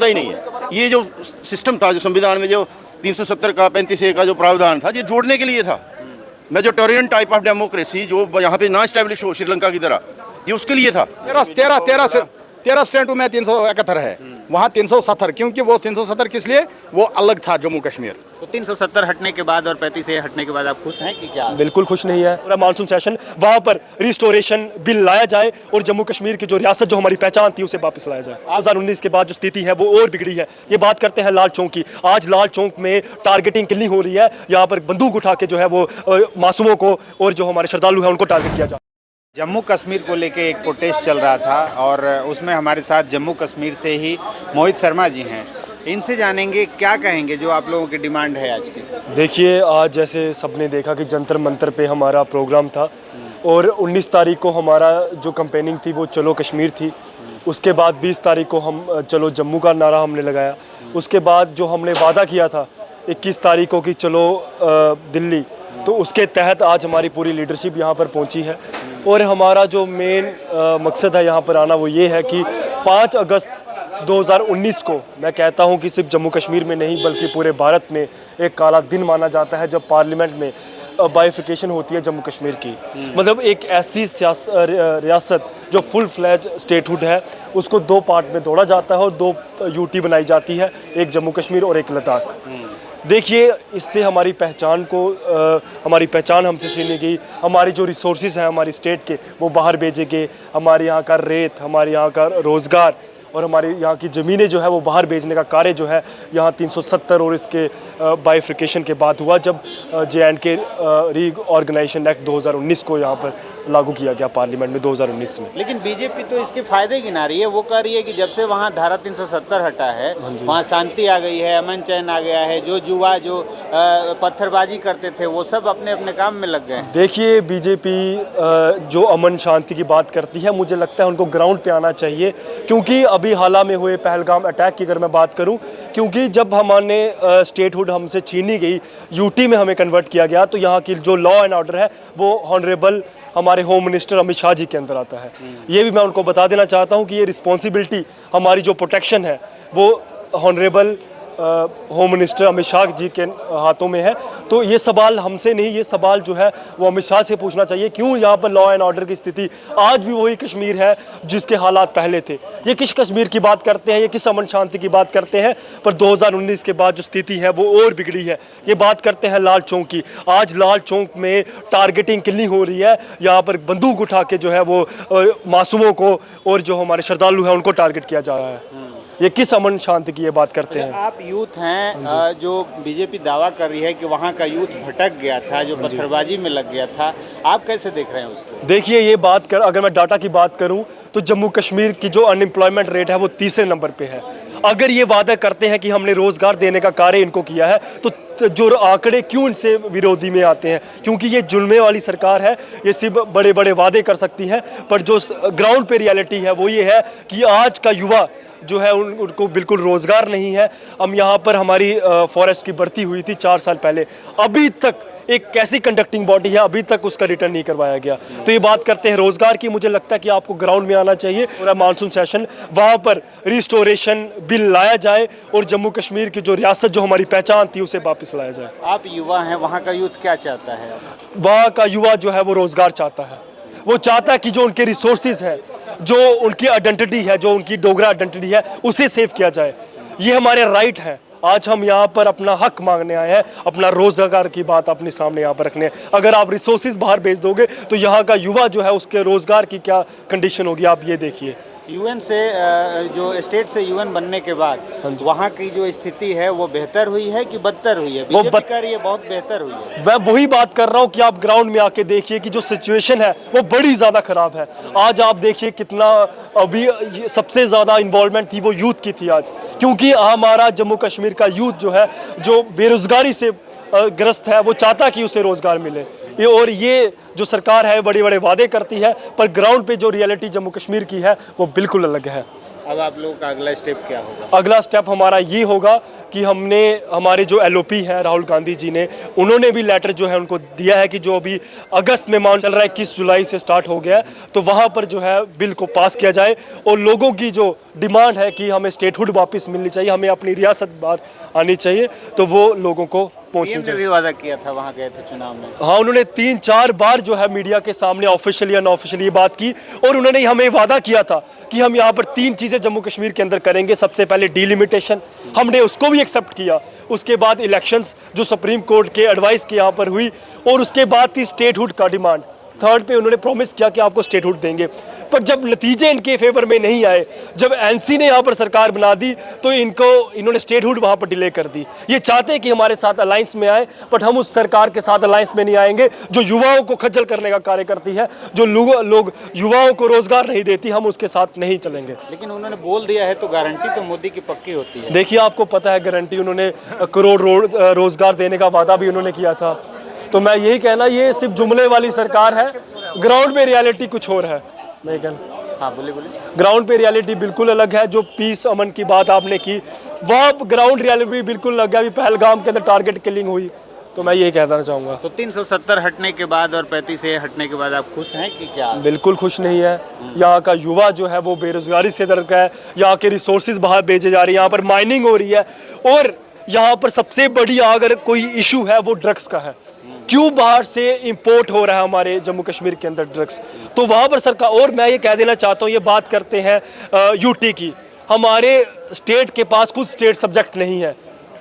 ही नहीं है। ये जो सिस्टम था, जो संविधान में जो 370 का 35A का जो प्रावधान था, ये जोड़ने के लिए था। मेजोरिटेरियन टाइप ऑफ डेमोक्रेसी जो यहाँ पे ना स्टैब्लिश हो श्रीलंका की तरह, ये उसके लिए था। 13 स्टेटों में 371 है, वहाँ 370, क्योंकि वो 370 किस लिए, वो अलग था जम्मू कश्मीर। तो 370 हटने के बाद और 35A हटने के बाद आप खुश हैं कि क्या? बिल्कुल खुश नहीं है। पूरा मानसून सेशन वहाँ पर रिस्टोरेशन बिल लाया जाए और जम्मू कश्मीर की जो रियासत, जो हमारी पहचान थी, उसे वापस लाया जाए। 2019 के बाद जो स्थिति है वो और बिगड़ी है। ये बात करते हैं लाल चौक की। आज लाल चौक में टारगेटिंग कितनी हो रही है, यहाँ पर बंदूक उठा के जो है वो मासूमों को और जो हमारे श्रद्धालु हैं उनको टारगेट किया जाए। जम्मू कश्मीर को लेके एक प्रोटेस्ट चल रहा था और उसमें हमारे साथ जम्मू कश्मीर से ही मोहित शर्मा जी हैं। इनसे जानेंगे क्या कहेंगे जो आप लोगों की डिमांड है आज की। देखिए, आज जैसे सबने देखा कि जंतर मंतर पे हमारा प्रोग्राम था और 19 तारीख को हमारा जो कैंपेनिंग थी वो चलो कश्मीर थी। उसके बाद 20 तारीख को हम चलो जम्मू का नारा हमने लगाया। उसके बाद जो हमने वादा किया था 21 तारीख को कि चलो दिल्ली, तो उसके तहत आज हमारी पूरी लीडरशिप यहाँ पर पहुँची है। और हमारा जो मेन मकसद है यहाँ पर आना वो ये है कि 5 अगस्त 2019 को, मैं कहता हूँ कि सिर्फ जम्मू कश्मीर में नहीं बल्कि पूरे भारत में एक काला दिन माना जाता है जब पार्लियामेंट में बाइफिकेशन होती है जम्मू कश्मीर की। मतलब एक ऐसी रियासत जो फुल फ्लैज स्टेटहुड है, उसको 2 पार्ट में तोड़ा जाता है और 2 यूटी बनाई जाती है, एक जम्मू कश्मीर और एक लद्दाख। देखिए, इससे हमारी पहचान हमसे छीनी गई। हमारी जो रिसोर्सेज हैं हमारी स्टेट के, वो बाहर भेजे गए। हमारे यहाँ का रेत, हमारे यहाँ का रोज़गार और हमारे यहाँ की ज़मीनें जो है वो बाहर भेजने का कार्य जो है यहाँ 370 और इसके बाइफिकेशन के बाद हुआ, जब JNK रीऑर्गेनाइजेशन एक्ट 2019 को यहाँ पर लागू किया गया पार्लियामेंट में 2019 में। लेकिन बीजेपी तो इसके फायदे गिना रही है। वो कह रही है कि जब से वहाँ धारा 370 हटा है, वहाँ शांति आ गई है, अमन चैन आ गया है। जो युवा जो पत्थरबाजी करते थे वो सब अपने अपने काम में लग गए। देखिए, बीजेपी जो अमन शांति की बात करती है, मुझे लगता है उनको ग्राउंड पे आना चाहिए। क्योंकि अभी हाल में हुए पहलगाम अटैक की अगर मैं बात करूं, क्योंकि जब हमारे स्टेटहुड हमसे छीनी गई, यूटी में हमें कन्वर्ट किया गया, तो यहाँ की जो लॉ एंड ऑर्डर है वो ऑनरेबल हमारे होम मिनिस्टर अमित शाह जी के अंदर आता है। ये भी मैं उनको बता देना चाहता हूँ कि ये रिस्पॉन्सिबिलिटी, हमारी जो प्रोटेक्शन है वो honourable home minister Amit Shah ji के हाथों में है। तो ये सवाल हमसे नहीं, ये सवाल जो है वो अमित शाह से पूछना चाहिए, क्यों यहाँ पर लॉ एंड ऑर्डर की स्थिति आज भी वही कश्मीर है जिसके हालात पहले थे। ये किस कश्मीर की बात करते हैं, ये किस अमन शांति की बात करते हैं, पर 2019 के बाद जो स्थिति है वो और बिगड़ी है। ये बात करते हैं लाल चौक की। आज लाल चौक में टारगेटिंग कितनी हो रही है, यहाँ पर बंदूक उठा के जो है वो मासूमों को और जो हमारे श्रद्धालु हैं उनको टारगेट किया जा रहा है। ये किस अमन शांति की ये बात करते हैं। आप यूथ हैं, जो बीजेपी दावा कर रही है कि वहाँ का यूथ भटक गया था, जो पत्थरबाजी में लग गया था, आप कैसे देख रहे हैं उसको? देखिए, ये बात कर, अगर मैं डाटा की बात करूं तो जम्मू कश्मीर की जो अनएम्प्लॉयमेंट रेट है वो 3रे नंबर पे है। अगर ये वादा करते हैं कि हमने रोजगार देने का कार्य इनको किया है, तो जो आंकड़े क्यों इनसे विरोधी में आते हैं? क्योंकि ये जुल्मे वाली सरकार है। ये सिर्फ बड़े बड़े वादे कर सकती है, पर जो ग्राउंड पे रियलिटी है वो ये है कि आज का युवा जो है उनको बिल्कुल रोज़गार नहीं है। हम यहाँ पर हमारी फॉरेस्ट की भर्ती हुई थी 4 साल पहले, अभी तक एक कैसी कंडक्टिंग बॉडी है, अभी तक उसका रिटर्न नहीं करवाया गया। तो ये बात करते हैं रोज़गार की, मुझे लगता है कि आपको ग्राउंड में आना चाहिए। पूरा मानसून सेशन वहाँ पर रिस्टोरेशन बिल लाया जाए और जम्मू कश्मीर की जो रियासत, जो हमारी पहचान थी, उसे वापस लाया जाए। आप युवा हैं, वहाँ का यूथ क्या चाहता है? वहाँ का युवा जो है वो रोज़गार चाहता है। वो चाहता है कि जो उनके रिसोर्सेज है, जो उनकी आइडेंटिटी है, जो उनकी डोगरा आइडेंटिटी है, उसे सेव किया जाए। ये हमारे राइट है। आज हम यहाँ पर अपना हक मांगने आए हैं, अपना रोज़गार की बात अपने सामने यहाँ पर रखने। अगर आप रिसोर्सेज बाहर भेज दोगे तो यहाँ का युवा जो है उसके रोज़गार की क्या कंडीशन होगी, आप ये देखिए। यूएन से जो स्टेट से यूएन बनने के बाद वहाँ की जो स्थिति है वो बेहतर हुई है कि बदतर हुई है? बीजेपी कह रही है बहुत बेहतर हुई है। मैं वही बात कर रहा हूँ कि आप ग्राउंड में आके देखिए कि जो सिचुएशन है वो बड़ी ज़्यादा ख़राब है। आज आप देखिए कितना अभी सबसे ज़्यादा इन्वॉल्वमेंट थी वो यूथ की थी आज, क्योंकि हमारा जम्मू कश्मीर का यूथ जो है, जो बेरोज़गारी से ग्रस्त है, वो चाहता कि उसे रोज़गार मिले। और ये जो सरकार है बड़े बड़े वादे करती है, पर ग्राउंड पे जो रियलिटी जम्मू कश्मीर की है वो बिल्कुल अलग है। अब आप लोगों का अगला स्टेप क्या होगा? अगला स्टेप हमारा ये होगा कि हमने हमारे जो एलओपी हैं राहुल गांधी जी ने, उन्होंने भी लेटर जो है उनको दिया है कि जो अभी अगस्त में मान चल रहा है 21 जुलाई से स्टार्ट हो गया है, तो वहाँ पर जो है बिल को पास किया जाए और लोगों की जो डिमांड है कि हमें स्टेटहुड वापस मिलनी चाहिए, हमें अपनी रियासत बाहर आनी चाहिए, तो वो लोगों को पहुंचनी पीएम ने चाहिए। भी वादा किया था, वहाँ गए थे चुनाव में। हाँ, उन्होंने 3-4 बार जो है मीडिया के सामने ऑफिशियली अनऑफिशियली ये बात की और उन्होंने हमें वादा किया था कि हम यहाँ पर 3 चीज़ें जम्मू कश्मीर के अंदर करेंगे। सबसे पहले डीलिमिटेशन, हमने उसको भी एक्सेप्ट किया। उसके बाद इलेक्शंस जो सुप्रीम कोर्ट के एडवाइस के यहाँ पर हुई, और उसके बाद थी स्टेटहुड का डिमांड। थर्ड पे उन्होंने प्रॉमिस किया कि आपको स्टेटहुड देंगे, पर जब नतीजे इनके फेवर में नहीं आए, जब एनसी ने यहाँ पर सरकार बना दी, तो इन्होंने स्टेटहुड वहाँ पर डिले कर दी। ये चाहते हैं कि हमारे साथ अलायंस में आए, बट हम उस सरकार के साथ अलायंस में नहीं आएंगे जो युवाओं को खज्जल करने का कार्य करती है, जो लोग युवाओं को रोजगार नहीं देती, हम उसके साथ नहीं चलेंगे। लेकिन उन्होंने बोल दिया है तो गारंटी तो मोदी की पक्की होती है। देखिए, आपको पता है गारंटी, उन्होंने करोड़ रोजगार देने का वादा भी उन्होंने किया था। तो मैं यही कहना, ये सिर्फ जुमले वाली सरकार है, ग्राउंड पे रियलिटी कुछ और है। मैं कहना, हाँ बोलिए। ग्राउंड पे रियलिटी बिल्कुल अलग है। जो पीस अमन की बात आपने की, वह ग्राउंड रियलिटी बिल्कुल अलग है। अभी पहलगाम के अंदर टारगेट किलिंग हुई, तो मैं यही कहना चाहूँगा। तो 370 हटने के बाद और 35A हटने के बाद आप खुश हैं कि क्या? बिल्कुल खुश नहीं है। यहाँ का युवा जो है वो बेरोजगारी से दर का है, यहाँ के रिसोर्सेज बाहर भेजे जा रही है, यहाँ पर माइनिंग हो रही है, और यहाँ पर सबसे बड़ी अगर कोई इशू है वो ड्रग्स का है। क्यों बाहर से इंपोर्ट हो रहा है हमारे जम्मू कश्मीर के अंदर ड्रग्स, तो वहाँ पर सरकार। और मैं ये कह देना चाहता हूँ, ये बात करते हैं यूटी की, हमारे स्टेट के पास कुछ स्टेट सब्जेक्ट नहीं है।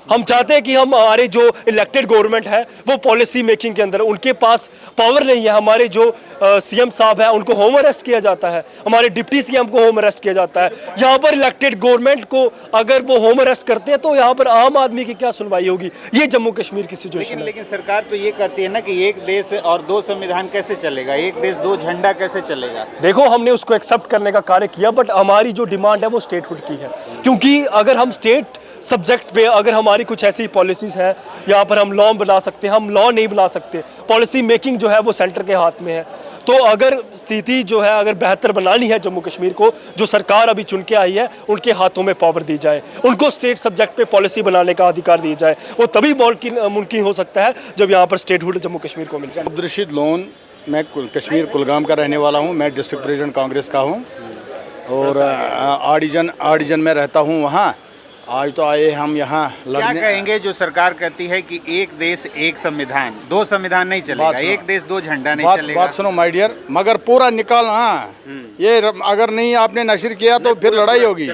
हम चाहते हैं कि हमारे जो इलेक्टेड गवर्नमेंट है वो पॉलिसी मेकिंग के अंदर, उनके पास पावर नहीं है। हमारे जो सीएम साहब है उनको होम अरेस्ट किया जाता है, हमारे डिप्टी सीएम को होम अरेस्ट किया जाता है। यहाँ पर इलेक्टेड गवर्नमेंट को अगर वो होम अरेस्ट करते हैं तो यहाँ पर आम आदमी की क्या सुनवाई होगी? ये जम्मू कश्मीर की सिचुएशन है। लेकिन सरकार तो ये कहती है ना कि एक देश और 2 संविधान कैसे चलेगा, एक देश 2 झंडा कैसे चलेगा? देखो, हमने उसको एक्सेप्ट करने का कार्य किया, बट हमारी जो डिमांड है वो स्टेटहुड की है। क्योंकि अगर हम स्टेट सब्जेक्ट पे अगर हमारी कुछ ऐसी पॉलिसीज़ हैं, यहाँ पर हम लॉ बना सकते हैं, हम लॉ नहीं बना सकते। पॉलिसी मेकिंग जो है वो सेंटर के हाथ में है। तो अगर स्थिति जो है अगर बेहतर बनानी है जम्मू कश्मीर को, जो सरकार अभी चुन के आई है, उनके हाथों में पावर दी जाए, उनको स्टेट सब्जेक्ट पे पॉलिसी बनाने का अधिकार दिया जाए, वो तभी मुमकिन हो सकता है जब यहाँ पर स्टेटहुड जम्मू कश्मीर को मिल जाए। अब्दुलरशीद लोन, मैं कश्मीर कुलगाम का रहने वाला हूँ। मैं डिस्ट्रिक्ट प्रेसिडेंट कांग्रेस का हूँ और आडिजन में रहता हूँ। वहाँ आज तो आए हम यहाँ क्या लड़ने। कहेंगे जो सरकार कहती है कि एक देश एक संविधान, 2 संविधान नहीं चलेगा, एक देश 2 झंडा नहीं चलेगा? बात सुनो माय डियर, मगर पूरा निकालना, ये अगर नहीं आपने नशर किया तो फिर लड़ाई होगी।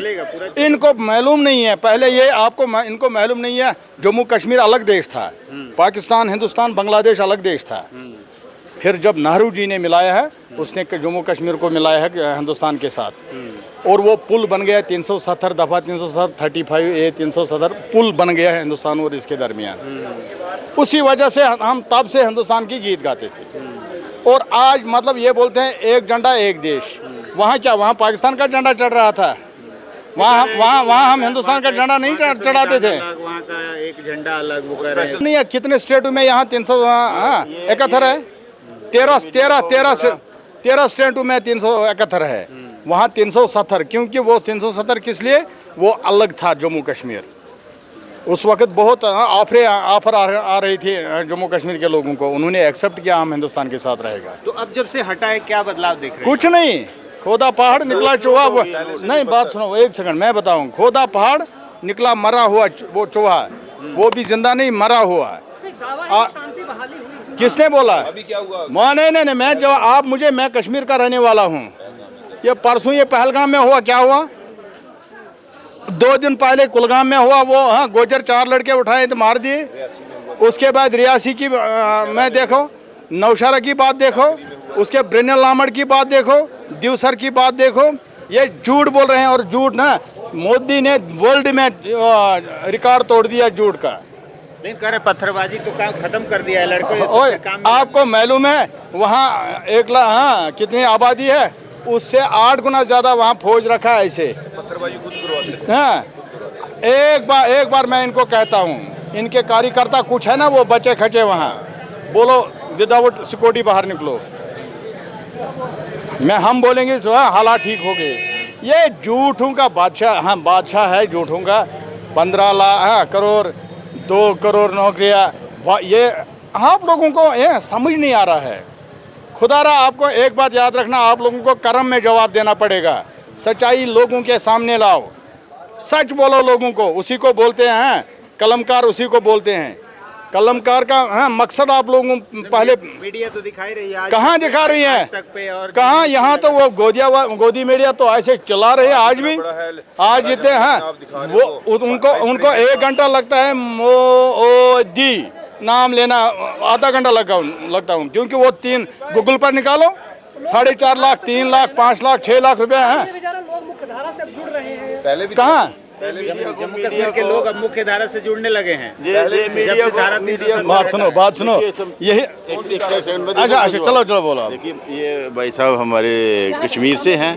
इनको मालूम नहीं है, पहले ये इनको मालूम नहीं है जम्मू कश्मीर अलग देश था, पाकिस्तान, हिंदुस्तान, बांग्लादेश अलग देश था। फिर जब नेहरू जी ने मिलाया है, उसने जम्मू कश्मीर को मिलाया है हिंदुस्तान के साथ, और वो पुल बन गया 370 दफ़ा 370 35A 370 पुल बन गया है हिंदुस्तान और इसके दरमियान। उसी वजह से हम तब से हिंदुस्तान की गीत गाते थे। और आज मतलब ये बोलते हैं एक झंडा एक देश। वहाँ क्या, वहाँ पाकिस्तान का झंडा चढ़ रहा था, वहाँ हम हिंदुस्तान का झंडा नहीं चढ़ाते थे। वहाँ का एक झंडा अलग, वो कह रहे हैं। नहीं है, कितने स्टेटों में यहाँ 371 है, 13 स्टेटों में 371 है, वहाँ 370। क्योंकि वो 370 किस लिए, वो अलग था जम्मू कश्मीर। उस वक्त बहुत ऑफर आ रही थी जम्मू कश्मीर के लोगों को, उन्होंने एक्सेप्ट किया हम हिंदुस्तान के साथ रहेगा। तो अब जब से हटा है क्या बदलाव देख रहे हैं? कुछ नहीं, खोदा पहाड़ निकला चूहा। नहीं, बात सुनो एक सेकंड, मैं बताऊं। खोदा पहाड़ निकला मरा हुआ वो चूहा, वो भी जिंदा नहीं, मरा हुआ। किसने बोला? अभी क्या हुआ? नहीं, मैं जब मैं कश्मीर का रहने वाला हूँ। ये परसों ये पहलगाम में हुआ, क्या हुआ? 2 दिन पहले कुलगाम में हुआ, वो गोजर 4 लड़के उठाए तो मार दिए। उसके बाद रियासी की मैं देखो, नौशहरा की बात देखो, उसके ब्रेनल लामड़ की बात देखो, दिवसर की बात देखो। ये झूठ बोल रहे हैं, और झूठ ना, मोदी ने वर्ल्ड में रिकॉर्ड तोड़ दिया झूठ का। लेकिन कह रहे पत्थरबाजी तो काम खत्म कर दिया है लड़कों। आपको मालूम है वहाँ कितनी आबादी है, उससे 8 गुना ज्यादा वहाँ फौज रखा है। ऐसे पत्थरबाजी खुद करवाते हैं। हाँ, एक बार मैं इनको कहता हूँ, इनके कार्यकर्ता कुछ है ना, वो बचे खचे वहाँ, बोलो विदाउट सिक्योरिटी बाहर निकलो। हम बोलेंगे हालात ठीक हो गए। ये झूठों का बादशाह, हाँ बादशाह है झूठों का। 15 लाख हाँ करोड़ 2 करोड़ नौकरियाँ, ये आप लोगों को ये समझ नहीं आ रहा है। खुदारा आपको एक बात याद रखना, आप लोगों को कर्म में जवाब देना पड़ेगा। सच्चाई लोगों के सामने लाओ, सच बोलो लोगों को, उसी को बोलते हैं कलमकार, उसी को बोलते हैं कलमकार का। हाँ मकसद आप लोगों पहले मीडिया तो दिखाई रही है, कहाँ दिखा रही है, तक पे और कहाँ, यहाँ तो वो गोदी मीडिया तो ऐसे चला रहे हैं आज भी। आज जितने हैं वो उनको 1 घंटा लगता है मोदी नाम लेना, आधा घंटा लगता हूँ, क्योंकि वो 3 गूगल पर निकालो 4.5 लाख 3 लाख 5 लाख 6 लाख रुपए हैं। लोग मुख्य धारा से जुड़ रहे हैं। कहाँ जम्मू कश्मीर के लोग अब मुख्य धारा से जुड़ने लगे हैं। बात सुनो यही अच्छा चलो बोलो। देखिए ये भाई साहब हमारे कश्मीर से हैं,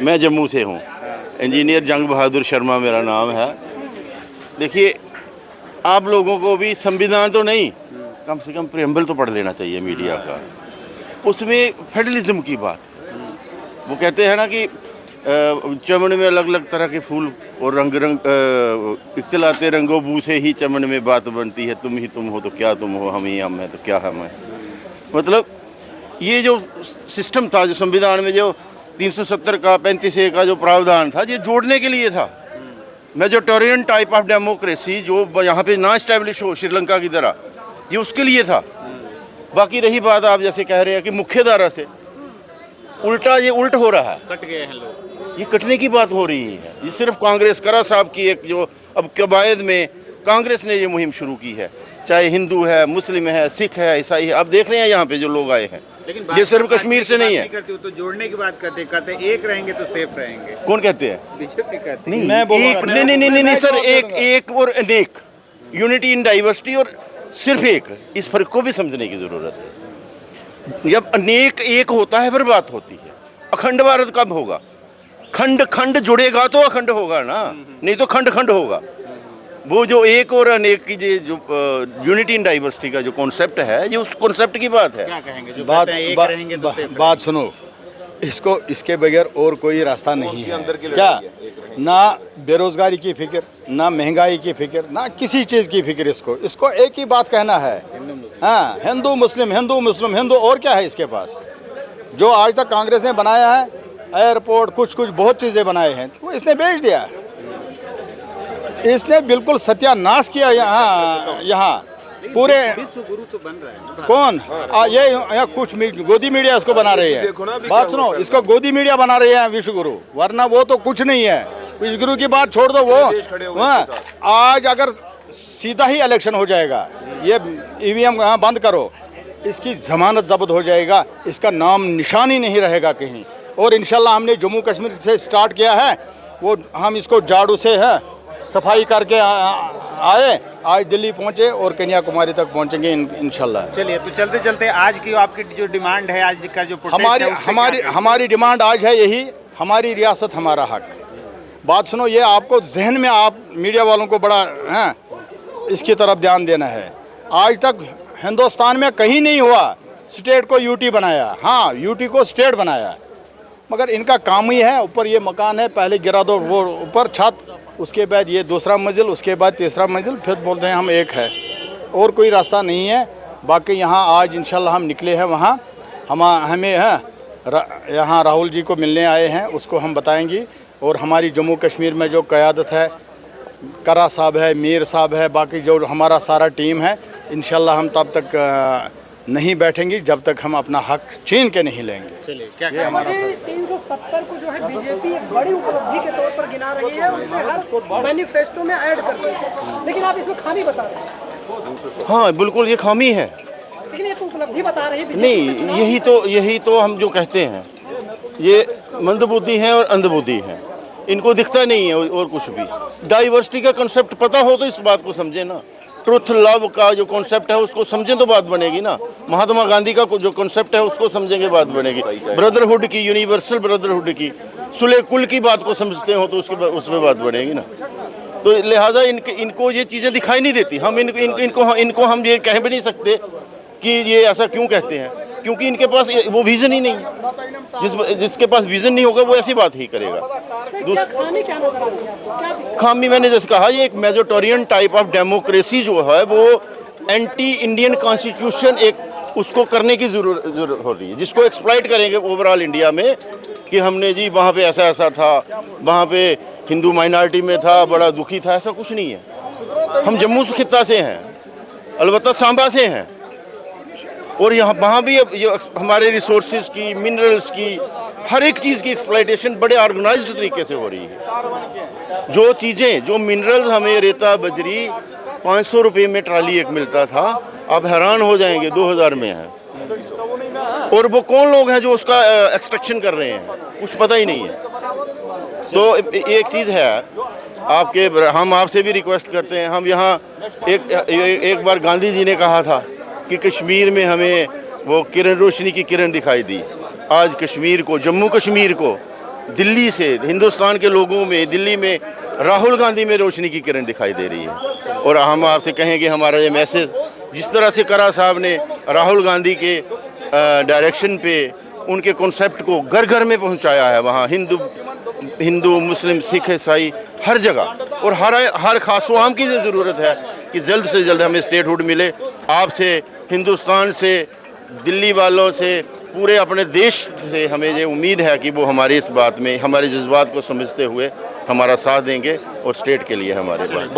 मैं जम्मू से हूँ। इंजीनियर जंग बहादुर शर्मा मेरा नाम है। देखिए आप लोगों को भी संविधान तो नहीं, कम से कम प्रेम्बल तो पढ़ लेना चाहिए मीडिया का। उसमें फेडरलिज्म की बात, वो कहते हैं ना कि चमन में अलग अलग तरह के फूल और रंग इख्तिलाते रंगों बू से ही चमन में बात बनती है। तुम ही तुम हो तो क्या तुम हो, हम ही हम हैं तो क्या हम हैं। मतलब ये जो सिस्टम था, जो संविधान में जो 370 का 35A का जो प्रावधान था, ये जोड़ने के लिए था। मेजोरिटेरियन टाइप ऑफ डेमोक्रेसी जो यहाँ पे ना इस्टेब्लिश हो श्रीलंका की तरह, ये उसके लिए था। बाकी रही बात आप जैसे कह रहे हैं कि मुख्य धारा से उल्टा, ये उल्ट हो रहा है, कट गए हैं लोग, ये कटने की बात हो रही है। ये सिर्फ कांग्रेस करा साहब की एक जो अब कबायद में कांग्रेस ने ये मुहिम शुरू की है, चाहे हिंदू है, मुस्लिम है, सिख है, ईसाई है। अब देख रहे हैं यहाँ पे जो लोग आए हैं, लेकिन ये सिर्फ कश्मीर से नहीं है। करते हो तो जोड़ने की बात कहते एक रहेंगे तो सेफ रहेंगे। कौन कहते हैं? बीजेपी कहते नहीं, मैं बोलूंगा, नहीं सर, एक और अनेक, यूनिटी इन डाइवर्सिटी और सिर्फ एक, इस फर्क को भी समझने की जरूरत है। जब अनेक एक होता है फिर बात होती है। अखंड भारत कब होगा? खंड जुड़ेगा तो अखंड होगा ना, नहीं तो खंड होगा। वो जो एक और अनेक की जो यूनिटी इन डाइवर्सिटी का जो कॉन्सेप्ट है, ये उस कॉन्सेप्ट की बात है। क्या कहेंगे जो कहते हैं एक रहेंगे तो सेफ बात सुनो, इसके बगैर और कोई रास्ता नहीं है। क्या ना बेरोजगारी की फिक्र, ना महंगाई की फिक्र, ना किसी चीज़ की फिक्र। इसको एक ही बात कहना है, हाँ हिंदू मुस्लिम, और क्या है इसके पास? जो आज तक कांग्रेस ने बनाया है, एयरपोर्ट कुछ बहुत चीज़ें बनाए हैं, वो इसने बेच दिया। इसने बिल्कुल सत्यानाश किया यहाँ पूरे। विश्व गुरु तो बन रहा है कौन? ये कुछ गोदी मीडिया इसको बना रही है। बात सुनो, इसको गोदी मीडिया बना रही है विश्व गुरु, वरना वो तो कुछ नहीं है। विश्व गुरु की बात छोड़ दो, वो आज अगर सीधा ही इलेक्शन हो जाएगा, ये ईवीएम बंद करो, इसकी जमानत जब्त हो जाएगा, इसका नाम निशान ही नहीं रहेगा कहीं। और इंशाल्लाह हमने जम्मू कश्मीर से स्टार्ट किया है, वो हम इसको झाड़ू से है सफाई करके आए, आज दिल्ली पहुंचे और कन्याकुमारी तक पहुंचेंगे इंशाल्लाह। चलिए, तो चलते चलते आज की आपकी जो डिमांड है, आज का जो प्रोटेस्ट है, हमारी डिमांड आज है यही, हमारी रियासत हमारा हक। बात सुनो, ये आपको जहन में, आप मीडिया वालों को बड़ा हैं इसकी तरफ ध्यान देना है। आज तक हिंदुस्तान में कहीं नहीं हुआ स्टेट को यूटी बनाया, हाँ यूटी को स्टेट बनाया, मगर इनका काम ही है। ऊपर ये मकान है, पहले गिरा दो वो ऊपर छत, उसके बाद ये दूसरा मंजिल, उसके बाद तीसरा मंजिल, फिर बोलते हैं हम एक है, और कोई रास्ता नहीं है। बाकी यहाँ आज इंशाल्लाह हम निकले हैं, वहाँ हमें यहाँ राहुल जी को मिलने आए हैं, उसको हम बताएंगे। और हमारी जम्मू कश्मीर में जो क़यादत है, करा साहब है, मीर साहब है, बाकी जो हमारा सारा टीम है, इंशाल्लाह हम तब तक नहीं बैठेंगे जब तक हम अपना हक छीन के नहीं लेंगे। चलिए, क्या मुझे 370 को जो है बीजेपी एक बड़ी उपलब्धि के तौर पर गिना रही है और इसे हर मैनिफेस्टो में ऐड कर रही है, लेकिन आप इसमें खामी बता रहे हैं। हाँ बिल्कुल, ये खामी है, लेकिन ये तो उपलब्धि बता रही है। नहीं, यही तो हम जो कहते हैं, ये मंदबुद्धि है और अंधबुद्धि है, इनको दिखता नहीं है और कुछ भी। डाइवर्सिटी का कंसेप्ट पता हो तो इस बात को समझे ना, ट्रुथ लव का जो कॉन्सेप्ट है उसको समझें तो बात बनेगी ना। महात्मा गांधी का जो कॉन्सेप्ट है उसको समझेंगे बात बनेगी। ब्रदरहुड की, यूनिवर्सल ब्रदरहुड की, सुले कुल की बात को समझते हो तो उसमें बात बनेगी ना। तो लिहाजा इनको ये चीज़ें दिखाई नहीं देती। हम इनको हम ये कह भी नहीं सकते कि ये ऐसा क्यों कहते हैं। क्योंकि इनके पास वो विजन ही नहीं है। जिसके पास विजन नहीं होगा वो ऐसी बात ही करेगा। क्या खामी क्या नजर आती है आपको? क्या खामी मैंने जैसे कहा, ये एक मेजोरिटेरियन टाइप ऑफ डेमोक्रेसी जो है वो एंटी इंडियन कॉन्स्टिट्यूशन एक उसको करने की जरूरत हो रही है, जिसको एक्सप्लॉइट करेंगे ओवरऑल इंडिया में कि हमने जी वहाँ पे ऐसा ऐसा था, वहाँ पे हिंदू माइनॉरिटी में था, बड़ा दुखी था। ऐसा कुछ नहीं है। हम जम्मू खित्ता से हैं, अलबत्ता सांबा से हैं, और यहाँ वहाँ भी अब ये हमारे रिसोर्सेज की, मिनरल्स की, हर एक चीज़ की एक्सप्लॉइटेशन बड़े ऑर्गेनाइज्ड तरीके से हो रही है। जो चीज़ें, जो मिनरल्स हमें रेता बजरी 500 रुपये में ट्राली एक मिलता था, आप हैरान हो जाएंगे 2000 में है। और वो कौन लोग हैं जो उसका एक्सट्रैक्शन कर रहे हैं, कुछ पता ही नहीं है। तो एक चीज़ है, हम आपसे भी रिक्वेस्ट करते हैं, हम यहाँ एक बार गांधी जी ने कहा था कि कश्मीर में हमें वो किरण, रोशनी की किरण दिखाई दी। आज कश्मीर को, जम्मू कश्मीर को दिल्ली से, हिंदुस्तान के लोगों में दिल्ली में राहुल गांधी में रोशनी की किरण दिखाई दे रही है। और हम आपसे कहेंगे हमारा ये मैसेज जिस तरह से करा साहब ने राहुल गांधी के डायरेक्शन पे उनके कॉन्सेप्ट को घर घर में पहुंचाया है, वहाँ हिंदू मुस्लिम सिख ईसाई हर जगह, और हर खास आम की ज़रूरत है कि जल्द से जल्द हमें स्टेटहुड मिले। आपसे, हिंदुस्तान से, दिल्ली वालों से, पूरे अपने देश से हमें ये उम्मीद है कि वो हमारी इस बात में, हमारे जज्बात को समझते हुए हमारा साथ देंगे और स्टेट के लिए हमारे पास